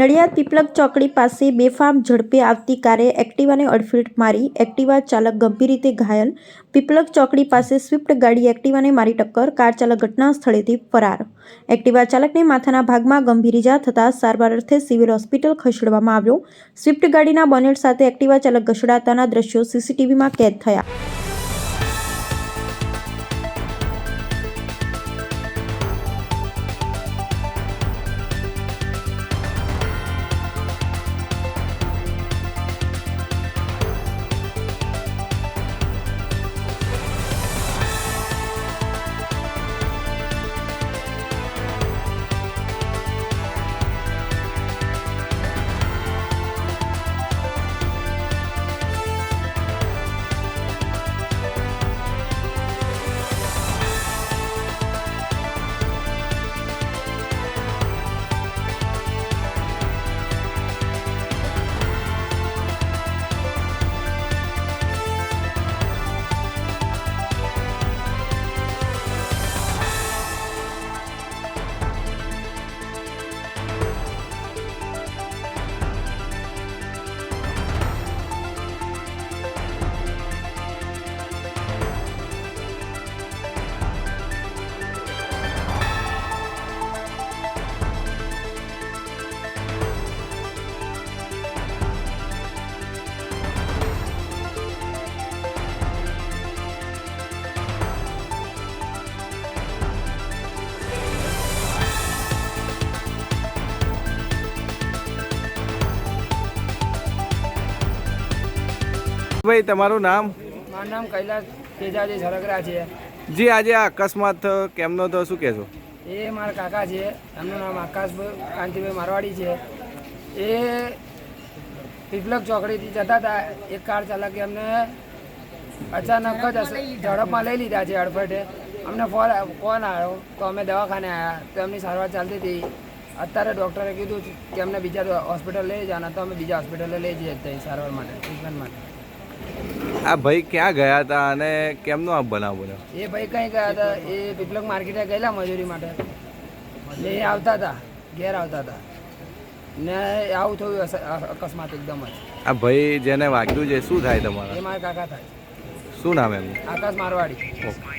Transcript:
નડિયાદ પીપલગ ચોકડી પાસે બેફામ ઝડપે આવતી કારે એક્ટિવાને અડફેટ મારી એક્ટિવા ચાલક ગંભીર રીતે ઘાયલ। પીપલગ ચોકડી પાસે સ્વિફ્ટ ગાડી એક્ટિવાને મારી ટક્કર, કાર ચાલક ઘટના સ્થળેથી ફરાર। એક્ટિવા ચાલકને માથાના ભાગમાં ગંભીર ઇજા થતાં સારવાર અર્થે સિવિલ હોસ્પિટલ ખસેડવામાં આવ્યો। સ્વિફ્ટ ગાડીના બોનેટ સાથે એક્ટિવા ચાલક ઘસડાતાના દ્રશ્યો સીસીટીવીમાં કેદ થયા। ભાઈ તમારું નામ? મારું નામ કૈલાસ તેજાજી સરગરા છે। જી, આજે આ અકસ્માત કેમનો તો શું કહેશો? એ મારા કાકા છે, એમનું નામ આકાશભાઈ કાંતિભાઈ મારવાડી છે। એ પીપલગ ચોકડીથી જતા હતા, એક કાર ચાલકે એમને અચાનક જ ઝડપમાં લઈ લીધા છે અડફેટે। અમને ફોન આવ્યો તો અમે દવાખાને આવ્યા તો એમની સારવાર ચાલતી હતી। અત્યારે ડૉક્ટરે કીધું કે અમને બીજા હોસ્પિટલ લઈ જવાના, તો અમે બીજા હોસ્પિટલે લઈ જઈએ ત્યાં સારવાર માટે, ટ્રીટમેન્ટ માટે। આ ભાઈ ક્યાં ગયા હતા અને કેમનો આ બનાવ બન્યો? એ ભાઈ કઈ ગયા હતા, એ પીપલગ માર્કેટે ગયેલા મજૂરી માટે, ને એ આવતા હતા, ઘેર આવતા હતા ને આવું થયું અકસ્માત એકદમ જ। આ ભાઈ જેને વાગ્યું છે શું થાય તમારા? એ મારા કાકા થાય। શું નામ એમનું? આકાશ મારવાડી। ઓકે।